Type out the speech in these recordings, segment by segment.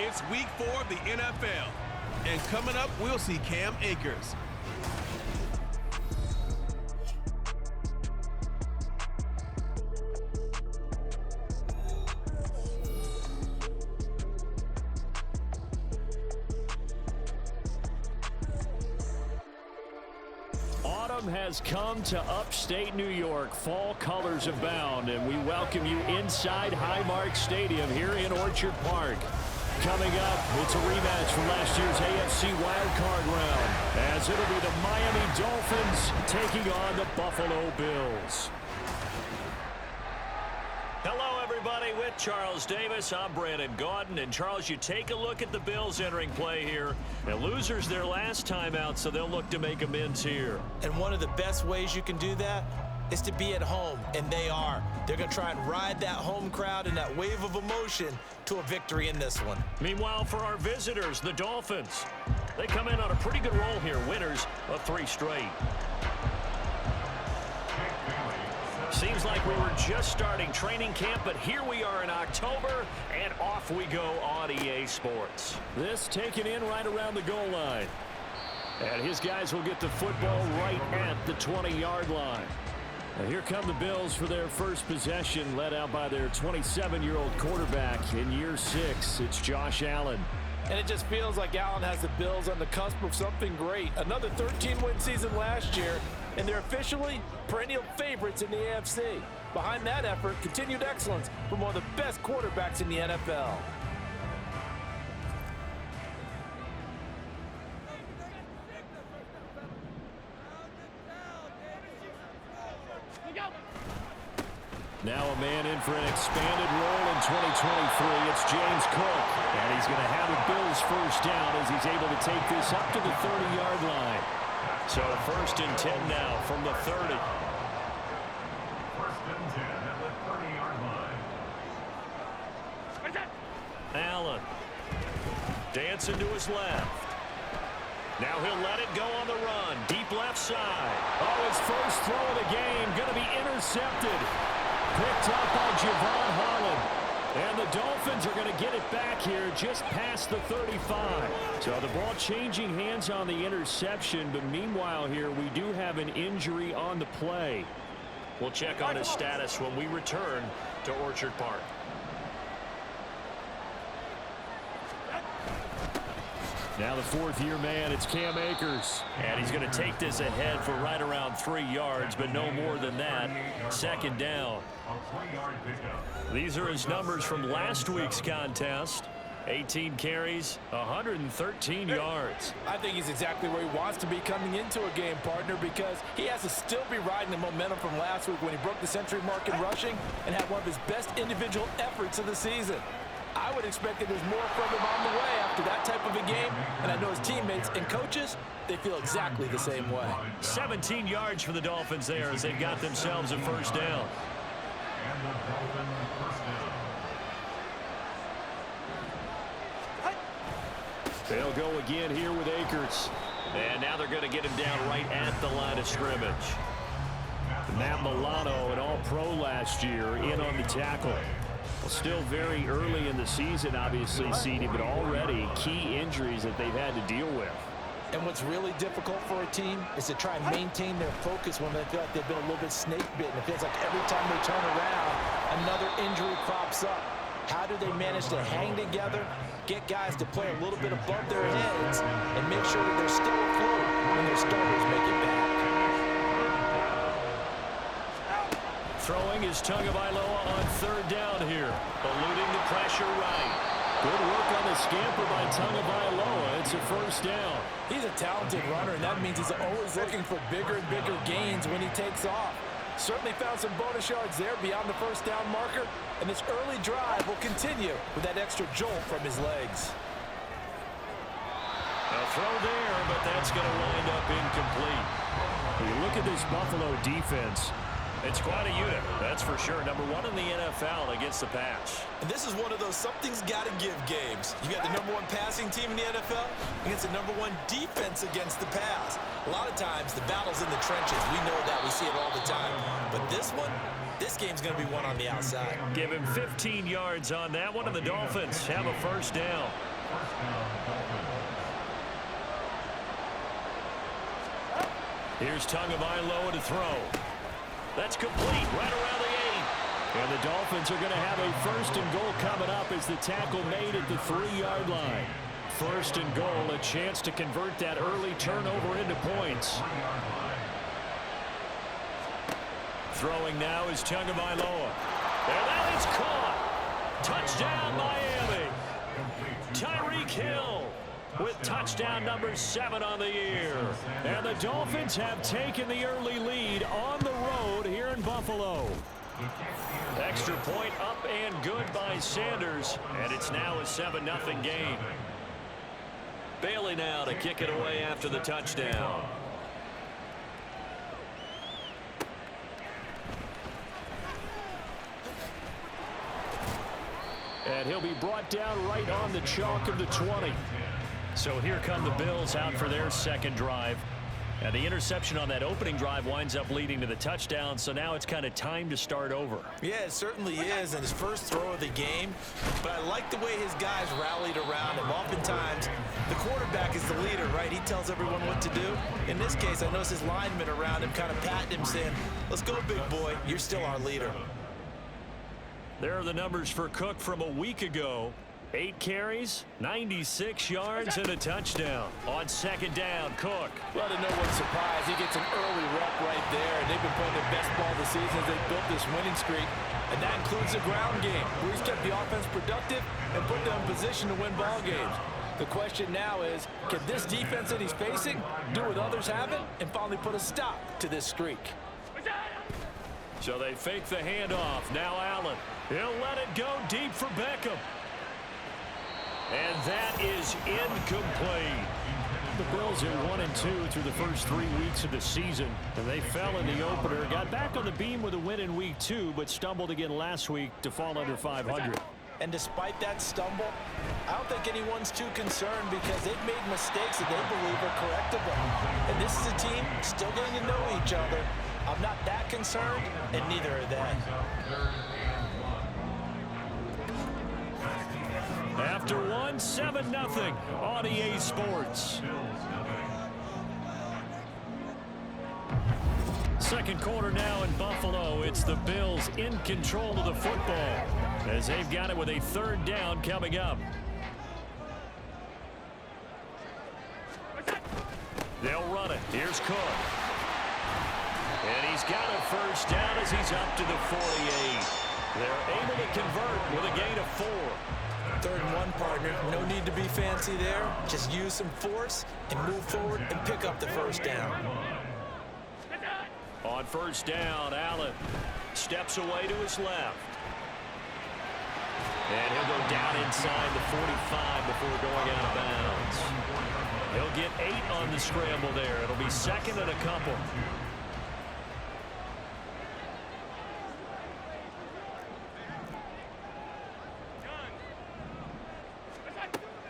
It's week 4 of the NFL. And coming up, we'll see Cam Akers. Autumn has come to upstate New York. Fall colors abound, and we welcome you inside Highmark Stadium here in Orchard Park. Coming up, it's a rematch from last year's AFC wildcard round, as it'll be the Miami Dolphins taking on the Buffalo Bills. Hello, everybody. With Charles Davis, I'm Brandon Gaudin. And, Charles, you take a look at the Bills entering play here. And losers their last time out, so they'll look to make amends here. And one of the best ways you can do that is to be at home, and they are. They're going to try and ride that home crowd and that wave of emotion to a victory in this one. Meanwhile, for our visitors, the Dolphins, they come in on a pretty good roll here, winners of 3 straight. Seems like we were just starting training camp, but here we are in October, and off we go on EA Sports. This taken in right around the goal line. And his guys will get the football right at the 20-yard line. And here come the Bills for their first possession, led out by their 27-year-old quarterback in year 6. It's Josh Allen. And it just feels like Allen has the Bills on the cusp of something great. Another 13-win season last year, and they're officially perennial favorites in the AFC. Behind that effort, continued excellence from one of the best quarterbacks in the NFL. Now a man in for an expanded role in 2023. It's James Cook. And he's going to have the Bills first down as he's able to take this up to the 30-yard line. So 1st and 10 now from the 30. 1st and 10 at the 30-yard line. Allen. Dancing to his left. Now he'll let it go on the run. Deep left side. Oh, his first throw of the game going to be intercepted. Picked up by Javon Holland. And the Dolphins are going to get it back here just past the 35. So the ball changing hands on the interception, but meanwhile here we do have an injury on the play. We'll check on his status when we return to Orchard Park. Now the 4th-year man, it's Cam Akers. And he's going to take this ahead for right around 3 yards, but no more than that. 2nd down. These are his numbers from last week's contest. 18 carries, 113 yards. I think he's exactly where he wants to be coming into a game, partner, because he has to still be riding the momentum from last week when he broke the century mark in rushing and had one of his best individual efforts of the season. I would expect that there's more from him on the way after that type of a game, and I know his teammates and coaches, they feel exactly the same way. 17 yards for the Dolphins there as they got themselves a first down. And the Dolphins first down. They'll go again here with Akers. And now they're going to get him down right at the line of scrimmage. Matt Milano, an all-pro last year, in on the tackle. Well, still very early in the season, obviously, CD, but already key injuries that they've had to deal with. And what's really difficult for a team is to try and maintain their focus when they feel like they've been a little bit snake-bitten. It feels like every time they turn around, another injury crops up. How do they manage to hang together, get guys to play a little bit above their heads, and make sure that they're still afloat when their starters make it back? Throwing is Tagovailoa on 3rd down here. Eluding the pressure right. Good work on the scamper by Tagovailoa. It's a first down. He's a talented runner, and that means he's always looking for bigger and bigger gains when he takes off. Certainly found some bonus yards there beyond the first down marker, and this early drive will continue with that extra jolt from his legs. A throw there, but that's going to wind up incomplete. When you look at this Buffalo defense, It's quite a unit, that's for sure. Number one in the NFL against the pass. And this is one of those something's got to give games. You got the number one passing team in the NFL against the number one defense against the pass. A lot of times, the battle's in the trenches. We know that. We see it all the time. But this one, this game's going to be won on the outside. Give him 15 yards on that one, and the Dolphins have a first down. Here's Tagovailoa to throw. That's complete right around the 8. And the Dolphins are going to have a first and goal coming up as the tackle made at the 3-yard line. First and goal, a chance to convert that early turnover into points. Throwing now is Tagovailoa. And that is caught. Touchdown, Miami. Tyreek Hill with touchdown number 7 on the year. And the Dolphins have taken the early lead on the road here in Buffalo. Extra point up and good by Sanders. And it's now a 7-0 game. Bailey now to kick it away after the touchdown. And he'll be brought down right on the chalk of the 20. So here come the Bills out for their second drive. And the interception on that opening drive winds up leading to the touchdown. So now it's kind of time to start over. Yeah, it certainly is. And his first throw of the game. But I like the way his guys rallied around him. Oftentimes, the quarterback is the leader, right? He tells everyone what to do. In this case, I noticed his linemen around him kind of patting him, saying, let's go, big boy. You're still our leader. There are the numbers for Cook from a week ago. 8 carries, 96 yards, and a touchdown. On second down, Cook. Well, to no one's surprise, he gets an early rep right there. And they've been playing their best ball this season as they built this winning streak. And that includes the ground game, where he's kept the offense productive and put them in position to win ball games. The question now is, can this defense that he's facing do what others haven't and finally put a stop to this streak? So they fake the handoff. Now Allen. He'll let it go deep for Beckham. And that is incomplete. The Bills are 1-2 through the first 3 weeks of the season. And they fell in the opener. Got back on the beam with a win in week 2, but stumbled again last week to fall under 500. And despite that stumble, I don't think anyone's too concerned because they've made mistakes that they believe are correctable. And this is a team still getting to know each other. I'm not that concerned, and neither are they. After 7-0 on EA Sports. Second quarter now in Buffalo. It's the Bills in control of the football as they've got it with a third down coming up. They'll run it. Here's Cook. And he's got a first down as he's up to the 48. They're able to convert with a gain of 4. 3rd and 1, partner. No need to be fancy there. Just use some force and move forward and pick up the first down. On first down, Allen steps away to his left. And he'll go down inside the 45 before going out of bounds. He'll get 8 on the scramble there. It'll be second and a couple.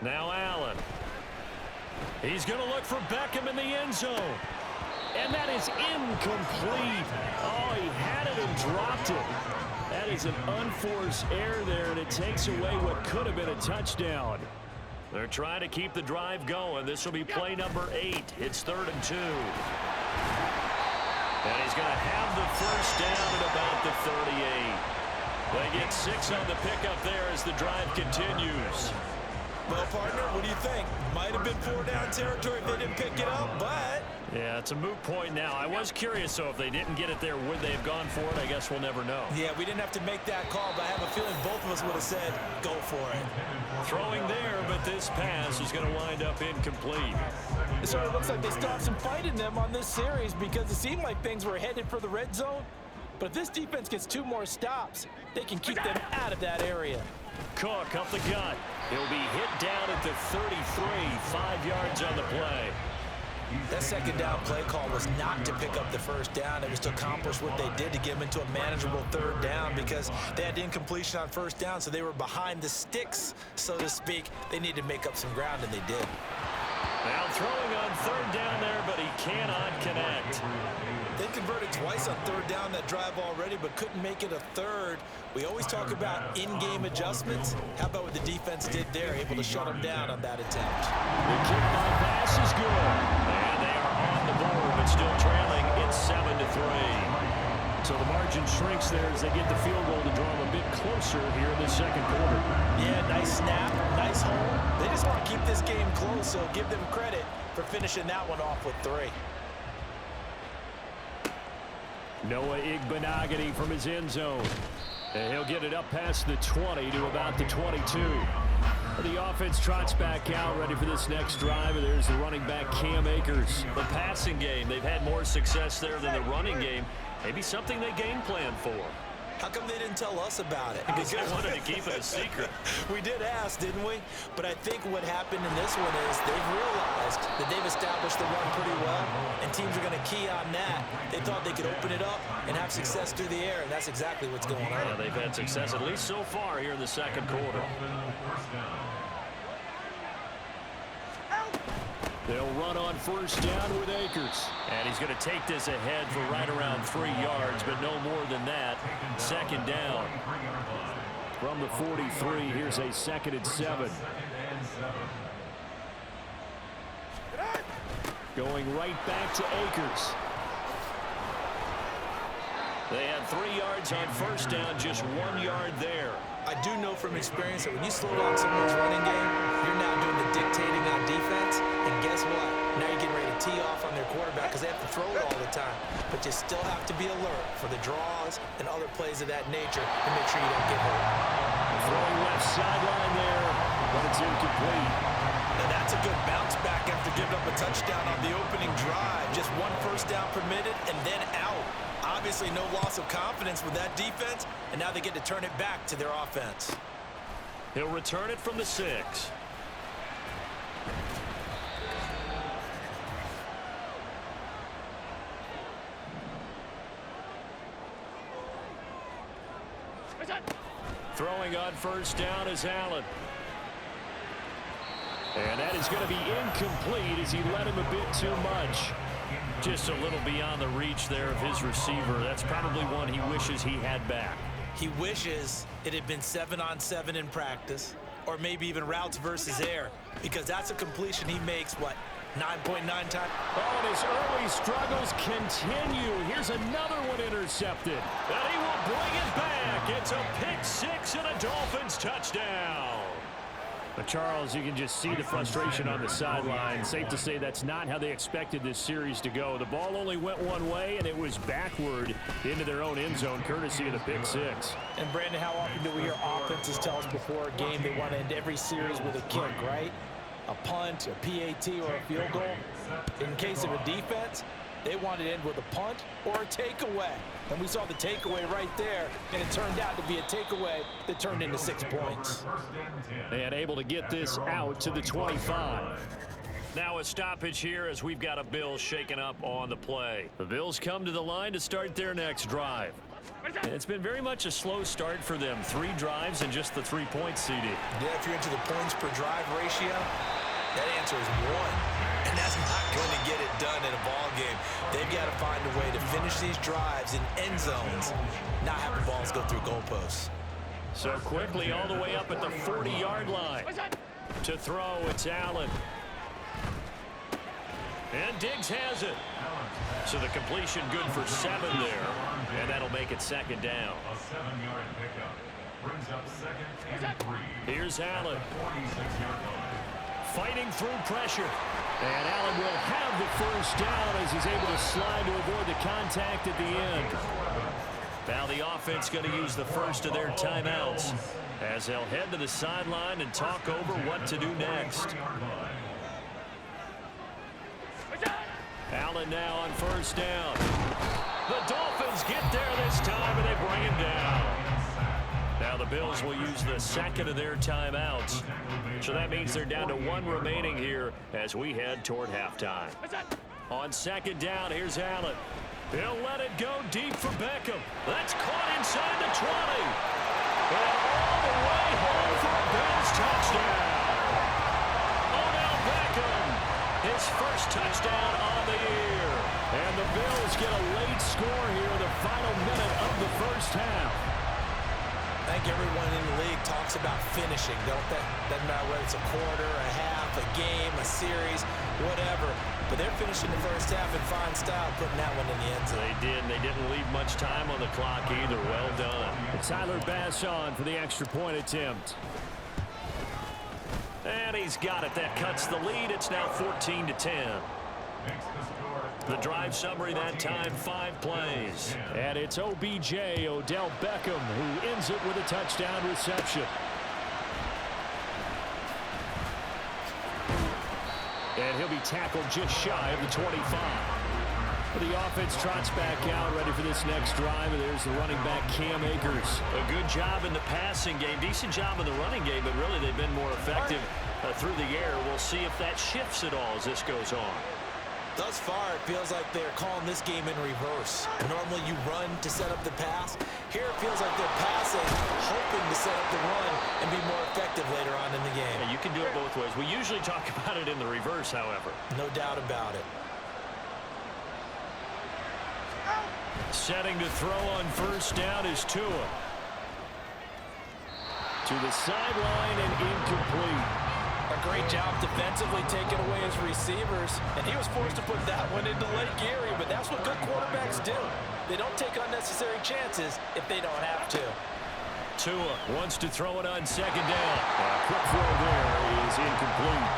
Now Allen. He's going to look for Beckham in the end zone. And that is incomplete. Oh, he had it and dropped it. That is an unforced error there, and it takes away what could have been a touchdown. They're trying to keep the drive going. This will be play number 8. It's 3rd and 2. And he's going to have the first down at about the 38. They get 6 on the pickup there as the drive continues. Well, partner, what do you think? Might have been 4-down territory if they didn't pick it up, but... Yeah, it's a moot point now. I was curious, so if they didn't get it there, would they have gone for it? I guess we'll never know. Yeah, we didn't have to make that call, but I have a feeling both of us would have said, go for it. Throwing there, but this pass is going to wind up incomplete. It sort of looks like they still have some fight in them on this series because it seemed like things were headed for the red zone. But if this defense gets 2 more stops, they can keep them out of that area. Cook up the gut. He'll be hit down at the 33, 5 yards on the play. That second down play call was not to pick up the first down. It was to accomplish what they did to get them into a manageable third down because they had incompletion on first down, so they were behind the sticks, so to speak. They needed to make up some ground, and they did. Now throwing on third down there, but he cannot connect. They converted twice on third down that drive already, but couldn't make it a third. We always talk about in-game adjustments. How about what the defense did there, able to shut them down on that attempt? The kickoff pass is good. And they are on the board, but still trailing. It's 7-3. So the margin shrinks there as they get the field goal to draw them a bit closer here in the second quarter. Yeah, nice snap, nice hole. They just want to keep this game close, so give them credit for finishing that one off with 3. Noah Igbenogany from his end zone. And he'll get it up past the 20 to about the 22. The offense trots back out, ready for this next drive. And there's the running back, Cam Akers. The passing game, they've had more success there than the running game. Maybe something they game plan for. How come they didn't tell us about it? Because they wanted to keep it a secret. We did ask, didn't we? But I think what happened in this one is they've realized that they've established the run pretty well, and teams are going to key on that. They thought they could open it up and have success through the air, and that's exactly what's going on. Yeah, they've had success, at least so far, here in the second quarter. They'll run on first down with Akers. And he's going to take this ahead for right around 3 yards, but no more than that. Second down. From the 43, here's a 2nd and 7. Going right back to Akers. They had 3 yards on first down, just 1 yard there. I do know from experience that when you slow down someone's running game, you're now doing the dictating on defense. And guess what? Now you're getting ready to tee off on their quarterback because they have to throw it all the time. But you still have to be alert for the draws and other plays of that nature to make sure you don't get hurt. Throwing left sideline there, but it's incomplete. Now that's a good bounce back after giving up a touchdown on the opening drive. Just 1 first down permitted and then out. Obviously no loss of confidence with that defense, and now they get to turn it back to their offense. He'll return it from the 6. Throwing on first down is Allen. And that is going to be incomplete as he led him a bit too much. Just a little beyond the reach there of his receiver. That's probably one he wishes he had back. He wishes it had been 7-on-7 in practice, or maybe even routes versus air, because that's a completion he makes, what, 9.9 times? Oh, and his early struggles continue. Here's another one intercepted. And he will bring it back. It's a pick 6 and a Dolphins touchdown. But Charles, you can just see the frustration on the sideline. Safe to say that's not how they expected this series to go. The ball only went one way, and it was backward into their own end zone, courtesy of the pick 6. And, Brandon, how often do we hear offenses tell us before a game they want to end every series with a kick, right? A punt, a PAT, or a field goal. In case of a defense, they want to end with a punt or a takeaway. And we saw the takeaway right there, and it turned out to be a takeaway that turned into 6 points. And able to get this out to the 25. Now a stoppage here as we've got a Bills shaken up on the play. The Bills come to the line to start their next drive. And it's been very much a slow start for them. 3 drives and just the 3 points, CD. Yeah, if you're into the points per drive ratio, that answer is 1. And that's not going to get it done in a ball game. They've got to find a way to finish these drives in end zones, not having balls go through goalposts. So quickly all the way up at the 40-yard line. To throw, it's Allen. And Diggs has it. So the completion good for 7 there. And that'll make it second down. A 7-yard pickup brings up 2nd and 3. Here's Allen. 46-yard line. Fighting through pressure. And Allen will have the first down as he's able to slide to avoid the contact at the end. Now the offense going to use the first of their timeouts as they'll head to the sideline and talk over what to do next. Allen now on first down. The Dolphins get there this time and they bring him down. Now the Bills will use the second of their timeouts. So that means they're down to one remaining here as we head toward halftime. On second down, here's Allen. He'll let it go deep for Beckham. That's caught inside the 20. And all the way home for a Bills touchdown. Odell Beckham, his first touchdown on the year. And the Bills get a late score here in the final minute of the first half. I think everyone in the league talks about finishing, don't they? Doesn't matter whether it's a quarter, a half, a game, a series, whatever. But they're finishing the first half in fine style, putting that one in the end zone. They did, and they didn't leave much time on the clock either. Well done. Tyler Bass on for the extra point attempt. And he's got it. That cuts the lead. It's now 14-10. The drive summary that time, 5 plays. And it's OBJ, Odell Beckham, who ends it with a touchdown reception. And he'll be tackled just shy of the 25. The offense trots back out, ready for this next drive. And there's the running back, Cam Akers. A good job in the passing game. Decent job in the running game, but really they've been more effective through the air. We'll see if that shifts at all as this goes on. Thus far, it feels like they're calling this game in reverse. Normally you run to set up the pass. Here it feels like they're passing, hoping to set up the run and be more effective later on in the game. Yeah, you can do it both ways. We usually talk about it in the reverse, however. No doubt about it. Setting to throw on first down is Tua. To the sideline and incomplete. A great job defensively taking away his receivers, and he was forced to put that one into Lake Erie, but that's what good quarterbacks do. They don't take unnecessary chances if they don't have to. Tua wants to throw it on second down. A quick throw there is incomplete.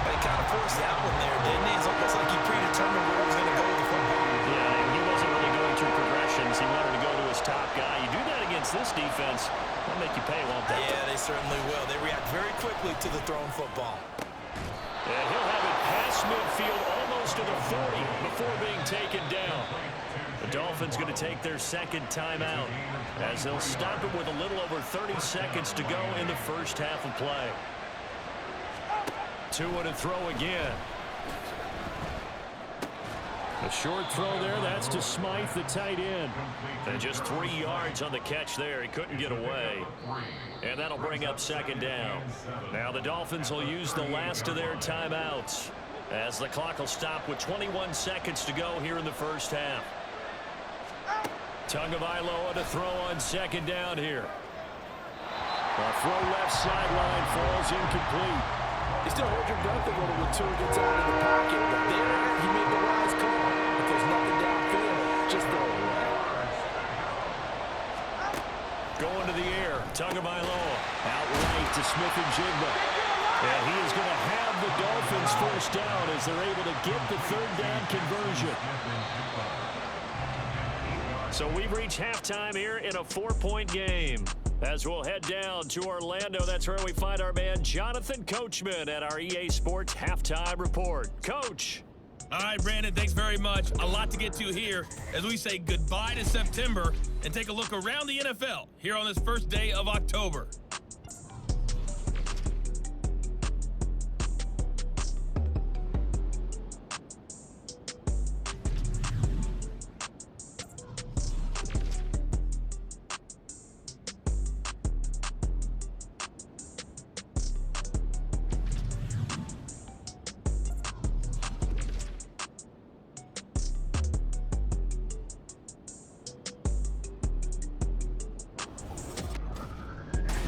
But he kind of forced that one there, didn't he? It's almost like he predetermined where he was going to go with the football. Yeah, and he wasn't really going through progressions. He wanted to go to his top guy. You do that against this defense, they'll make you pay, won't they? Yeah, they certainly will. They react very quickly to the thrown football. And he'll have it past midfield almost to the 40 before being taken down. The Dolphins going to take their second timeout as they'll stop it with a little over 30 seconds to go in the first half of play. Tua to throw again. A short throw there. That's to Smythe, the tight end. And just 3 yards on the catch there. He couldn't get away. And that'll bring up second down. Now the Dolphins will use the last of their timeouts as the clock will stop with 21 seconds to go here in the first half. Tagovailoa to throw on second down here. A throw left sideline falls incomplete. You still hold your breath a little when Tua gets out of the pocket, but there he made the wise call. If there's nothing downfield, just throw it away. Going to the air, Tagovailoa. Outright to Smith-Njigba. And he is going to have the Dolphins first down as they're able to get the third down conversion. So we've reached halftime here in a 4-point game. As we'll head down to Orlando, that's where we find our man Jonathan Coachman at our EA Sports Halftime Report. Coach. All right, Brandon, thanks very much. A lot to get to here as we say goodbye to September and take a look around the NFL here on this first day of October.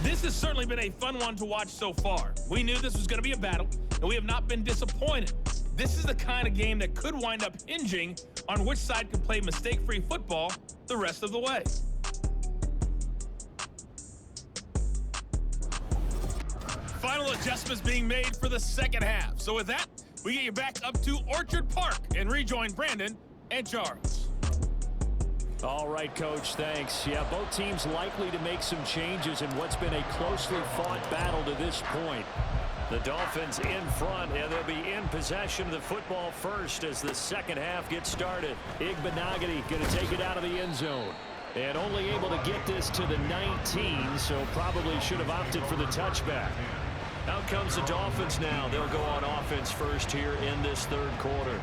This has certainly been a fun one to watch so far. We knew this was going to be a battle, and we have not been disappointed. This is the kind of game that could wind up hinging on which side can play mistake-free football the rest of the way. Final adjustments being made for the second half. So with that, we get you back up to Orchard Park and rejoin Brandon and Charles. All right, Coach, thanks. Yeah, both teams likely to make some changes in what's been a closely fought battle to this point. The Dolphins in front, and they'll be in possession of the football first as the second half gets started. Igbenogany going to take it out of the end zone. And only able to get this to the 19, so probably should have opted for the touchback. Out comes the Dolphins now. They'll go on offense first here in this third quarter.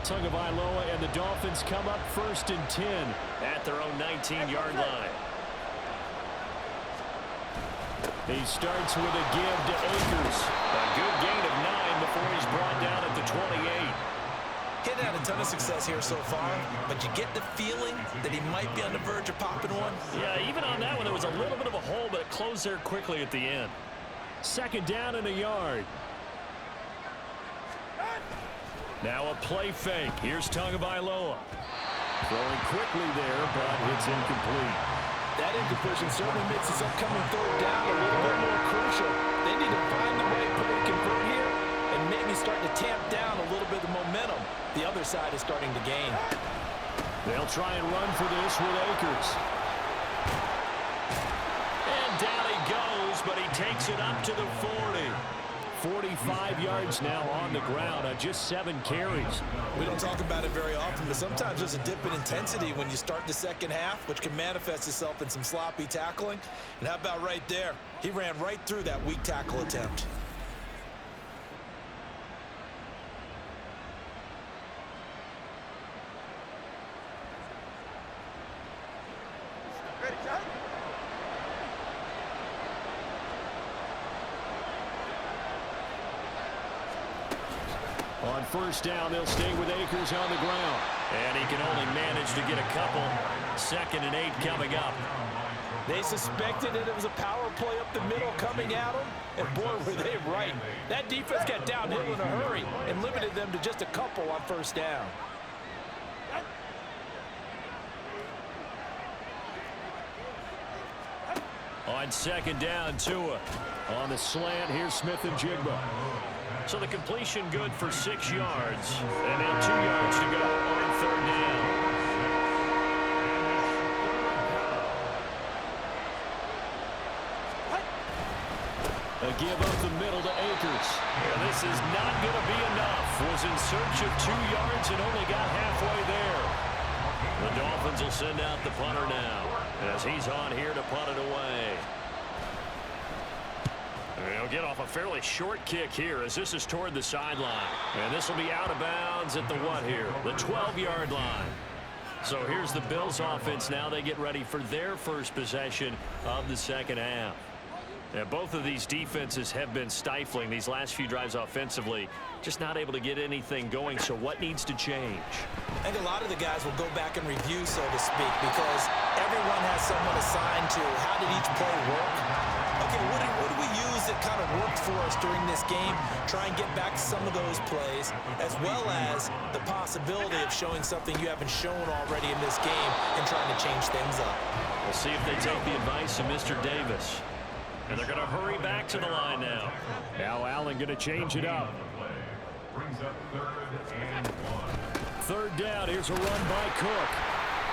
Tagovailoa and the Dolphins come up 1st and 10 at their own 19-yard line. He starts with a give to Akers. A good gain of 9 before he's brought down at the 28. He's had a ton of success here so far, but you get the feeling that he might be on the verge of popping one. Yeah, even on that one, there was a little bit of a hole, but it closed there quickly at the end. 2nd down and a yard. Now a play fake. Here's Tagovailoa. Throwing quickly there, but it's incomplete. That incompletion certainly makes this upcoming 3rd down a little bit more crucial. They need to find the right play to convert here and maybe start to tamp down a little bit of momentum. The other side is starting to gain. They'll try and run for this with Akers. And down he goes, but he takes it up to the 40. 45 yards now on the ground on just 7 carries. We don't talk about it very often, but sometimes there's a dip in intensity when you start the second half, which can manifest itself in some sloppy tackling. And how about right there? He ran right through that weak tackle attempt. On 1st down, they'll stay with Akers on the ground. And he can only manage to get a couple. 2nd and 8 coming up. They suspected that it was a power play up the middle coming at them, and boy, were they right. That defense got downhill in a hurry and limited them to just a couple on 1st down. On 2nd down, Tua. On the slant, here's Smith and Jigba. So the completion good for 6 yards. And now 2 yards to go on 3rd down. A give up the middle to Akers. Yeah, this is not going to be enough. Was in search of 2 yards and only got halfway there. The Dolphins will send out the punter now as he's on here to punt it away. They'll get off a fairly short kick here as this is toward the sideline. And this will be out of bounds at the what here? The 12-yard line. So here's the Bills offense now. They get ready for their first possession of the second half. Yeah, both of these defenses have been stifling these last few drives offensively. Just not able to get anything going. So what needs to change? I think a lot of the guys will go back and review, so to speak, because everyone has someone assigned to how did each play work. Okay, what do we use that kind of worked for us during this game? Try and get back to some of those plays, as well as the possibility of showing something you haven't shown already in this game and trying to change things up. We'll see if they take the advice of Mr. Davis. And they're going to hurry back to the line now. Now Allen going to change it up. Brings up 3rd and 1. 3rd down. Here's a run by Cook.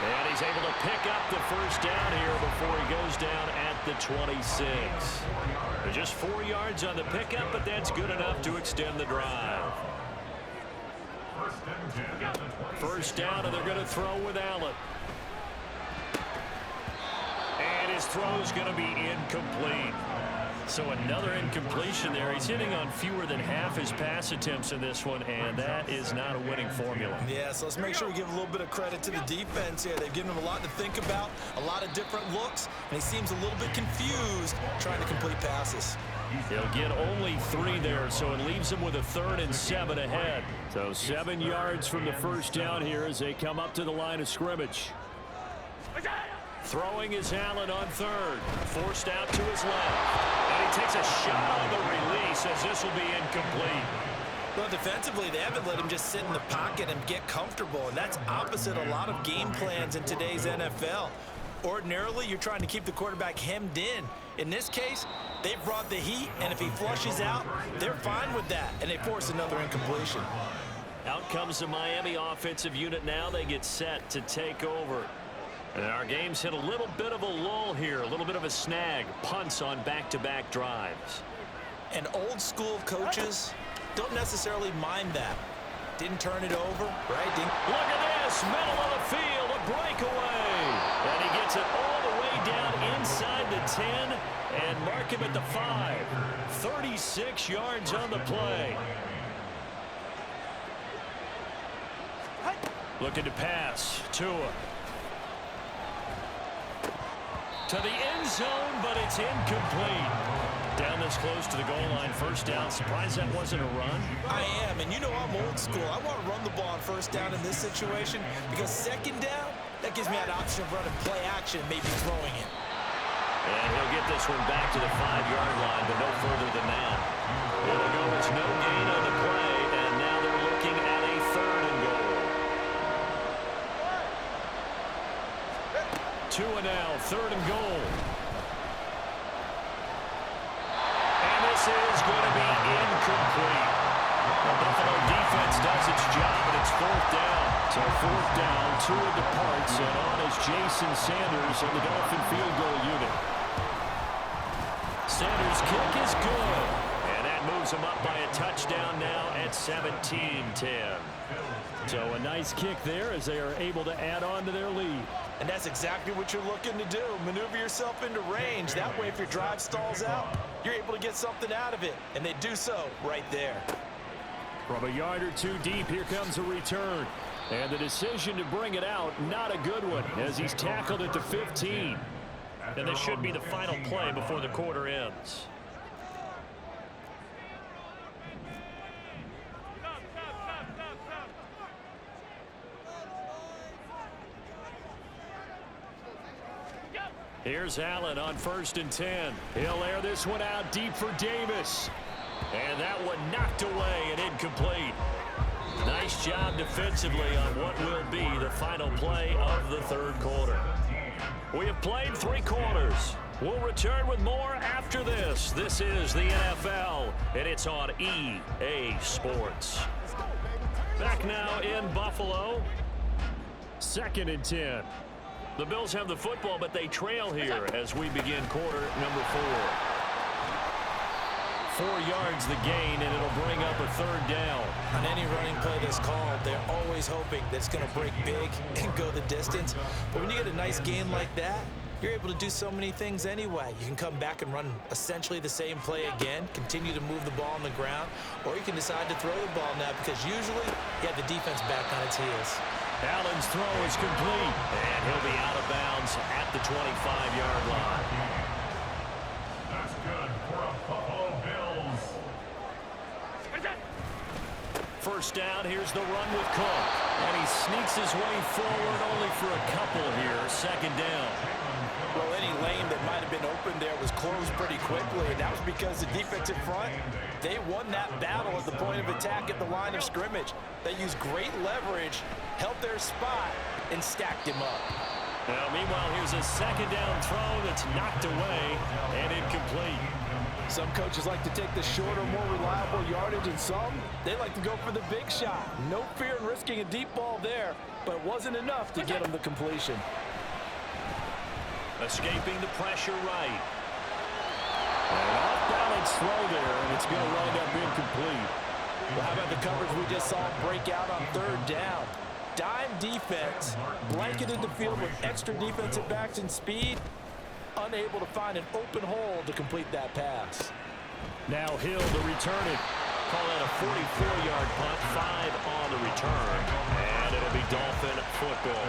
And he's able to pick up the 1st down here before he goes down at the 26. Just 4 yards on the pickup, but that's good enough to extend the drive. 1st down, and they're going to throw with Allen. And his throw is going to be incomplete. So another incompletion there. He's hitting on fewer than half his pass attempts in this one, and that is not a winning formula. Yeah, so let's make sure we give a little bit of credit to the defense here. They've given him a lot to think about, a lot of different looks, and he seems a little bit confused trying to complete passes. He'll get only 3 there, so it leaves him with a 3rd and 7 ahead. So 7 yards from the 1st down here as they come up to the line of scrimmage. Throwing is Allen on 3rd. Forced out to his left. And he takes a shot on the release as this will be incomplete. Well, defensively, they haven't let him just sit in the pocket and get comfortable, and that's opposite a lot of game plans in today's NFL. Ordinarily, you're trying to keep the quarterback hemmed in. In this case, they've brought the heat, and if he flushes out, they're fine with that, and they force another incompletion. Out comes the Miami offensive unit now. They get set to take over. And our game's hit a little bit of a lull here, a little bit of a snag. Punts on back-to-back drives. And old school coaches don't necessarily mind that. Didn't turn it over, right? Look at this, middle of the field, a breakaway. And he gets it all the way down inside the 10 and mark him at the 5. 36 yards on the play. Looking to pass. Tua. To the end zone, but it's incomplete. Down this close to the goal line, first down. Surprised that wasn't a run? I am, and you know I'm old school. I want to run the ball on first down in this situation because second down, that gives me that option of running play action, maybe throwing it. And he'll get this one back to the 5-yard line, but no further than that. It'll go, it's no gain on the play, and now they're looking at a 3rd and goal. Tua now, 3rd and goal. And this is going to be incomplete. The Buffalo defense does its job, and it's 4th down. So 4th down, Tua departs, and on is Jason Sanders in the Dolphin field goal unit. Sanders' kick is good, and that moves him up by a touchdown now at 17-10. So a nice kick there as they are able to add on to their lead. And that's exactly what you're looking to do. Maneuver yourself into range. That way, if your drive stalls out, you're able to get something out of it. And they do so right there. From a yard or two deep, here comes a return. And the decision to bring it out, not a good one, as he's tackled at the 15. And this should be the final play before the quarter ends. Here's Allen on 1st and 10. He'll air this one out deep for Davis. And that one knocked away and incomplete. Nice job defensively on what will be the final play of the 3rd quarter. We have played 3 quarters. We'll return with more after this. This is the NFL, and it's on EA Sports. Back now in Buffalo. 2nd and 10. The Bills have the football, but they trail here as we begin quarter number 4. 4 yards the gain, and it'll bring up a 3rd down. On any running play that's called, they're always hoping that it's going to break big and go the distance. But when you get a nice gain like that, you're able to do so many things anyway. You can come back and run essentially the same play again, continue to move the ball on the ground, or you can decide to throw the ball now because usually you have the defense back on its heels. Allen's throw is complete, and he'll be out of bounds at the 25-yard line. That's good for a Buffalo Bills. First down, here's the run with Cook. And he sneaks his way forward only for a couple here. 2nd down. Well, any lane that might have been open there was closed pretty quickly, and that was because the defensive front, they won that battle at the point of attack at the line of scrimmage. They used great leverage, held their spot, and stacked him up. Now, meanwhile, here's a 2nd down throw that's knocked away and incomplete. Some coaches like to take the shorter, more reliable yardage, and some, they like to go for the big shot. No fear in risking a deep ball there, but it wasn't enough to get them the completion. Escaping the pressure right. An off-balance throw there, and it's going to wind up incomplete. Well, how about the coverage we just saw break out on 3rd down? Dime defense, blanketed the field with extra defensive backs and speed, unable to find an open hole to complete that pass. Now Hill to return it. Call that a 44-yard punt, 5 on the return, and it'll be Dolphin football.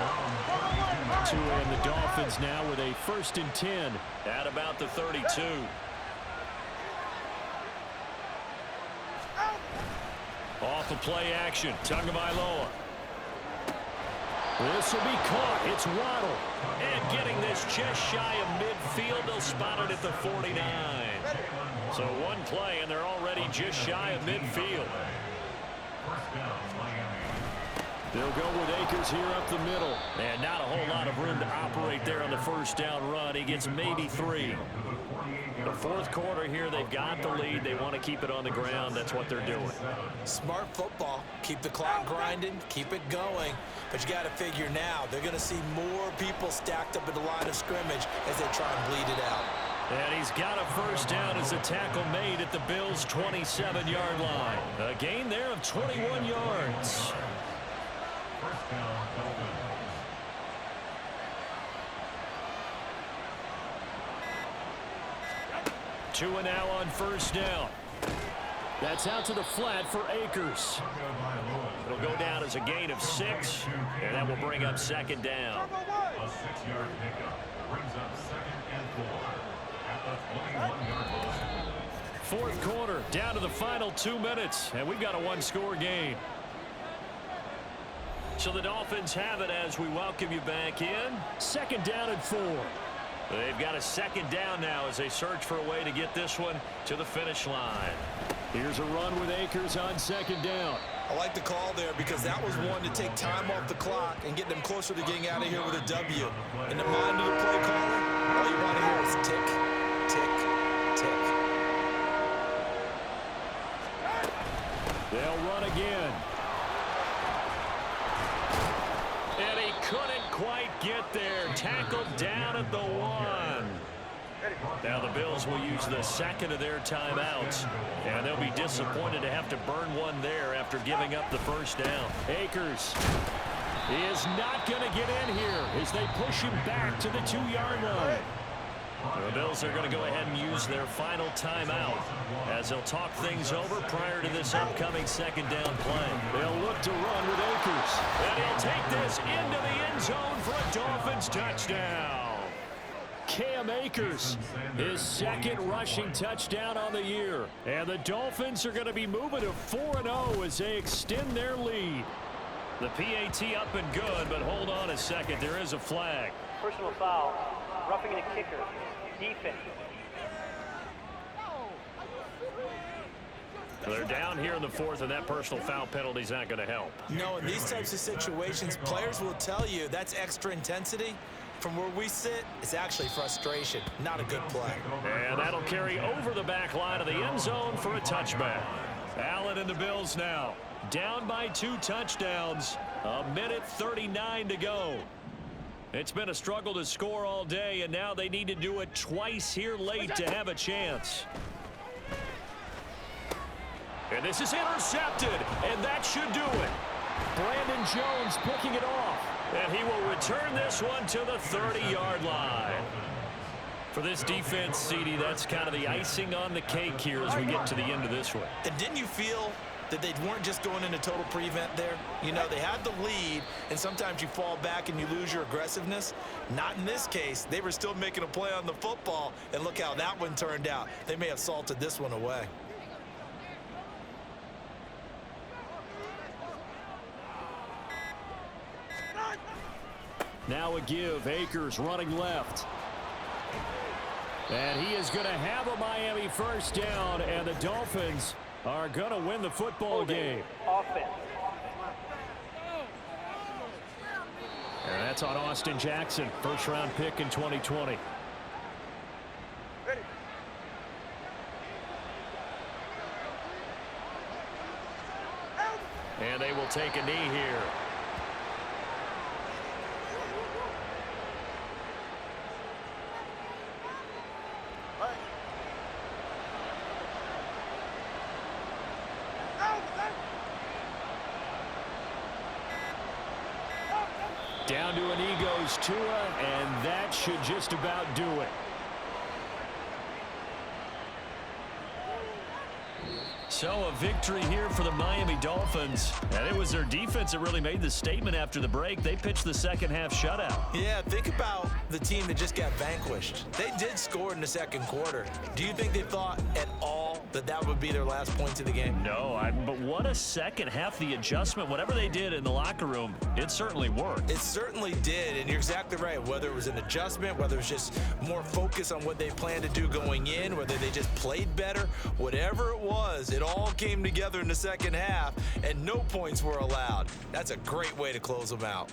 Tua and the Dolphins now with a 1st and 10. At about the 32. Off of play action, Tagovailoa. This will be caught. It's Waddle. And getting this just shy of midfield, they'll spot it at the 49. So one play, and they're already just shy of midfield. They'll go with Akers here up the middle. And not a whole lot of room to operate there on the 1st down run. He gets maybe 3. The fourth quarter here, they've got the lead. They want to keep it on the ground. That's what they're doing. Smart football. Keep the clock grinding, keep it going. But you got to figure now, they're going to see more people stacked up at the line of scrimmage as they try and bleed it out. And he's got a first down as the tackle made at the Bills' 27-yard line. A gain there of 21 yards. First down, Dolphins. Two and now on first down. That's out to the flat for Akers. It'll go down as a gain of 6, and that will bring up second down. A 6-yard pickup brings up 2nd and 4 at the 21-yard line. Fourth quarter, down to the final 2 minutes, and we've got a one-score game. So the Dolphins have it as we welcome you back in. Second down and 4. They've got a second down now as they search for a way to get this one to the finish line. Here's a run with Akers on second down. I like the call there because that was one to take time off the clock and get them closer to getting out of here with a W. In the mind of the play caller, all you want to hear is tick, tick, tick. They'll run again. And he couldn't quite get there. Tackled down at the 1. Now the Bills will use the second of their timeouts, and they'll be disappointed to have to burn one there after giving up the first down. Akers is not going to get in here as they push him back to the 2-yard line. The Bills are going to go ahead and use their final timeout as they'll talk things over prior to this upcoming second down play. They'll look to run with Akers. And he'll take this into the end zone for a Dolphins touchdown. Cam Akers, his second rushing touchdown on the year. And the Dolphins are going to be moving to 4-0 as they extend their lead. The PAT up and good, but hold on a second. There is a flag. Personal foul, roughing the kicker, defense. They're down here in the fourth, and that personal foul penalty is not going to help. No, in these types of situations, players will tell you that's extra intensity. From where we sit, it's actually frustration, not a good play. And that'll carry over the back line of the end zone for a touchback. Allen and the Bills now down by 2 touchdowns. 1:39 to go. It's been a struggle to score all day, and now they need to do it twice here late to have a chance. And this is intercepted, and that should do it. Brandon Jones picking it off. And he will return this one to the 30-yard line. For this defense, CD, that's kind of the icing on the cake here as we get to the end of this one. And didn't you feel that they weren't just going into total prevent there? You know, they had the lead, and sometimes you fall back and you lose your aggressiveness. Not in this case. They were still making a play on the football, and look how that one turned out. They may have salted this one away. Now a give. Akers running left. And he is going to have a Miami first down, and the Dolphins are going to win the football game. Offense. And that's on Austin Jackson, first-round pick in 2020. And they will take a knee here. Down to a knee goes Tua, and that should just about do it. So a victory here for the Miami Dolphins. And it was their defense that really made the statement after the break. They pitched the second half shutout. Yeah, think about the team that just got vanquished. They did score in the second quarter. Do you think they thought at all that that would be their last points of the game? No, but what a second half. The adjustment, whatever they did in the locker room, it certainly worked. It certainly did, and you're exactly right. Whether it was an adjustment, whether it was just more focus on what they planned to do going in, whether they just played better, whatever it was, it all came together in the second half, and no points were allowed. That's a great way to close them out.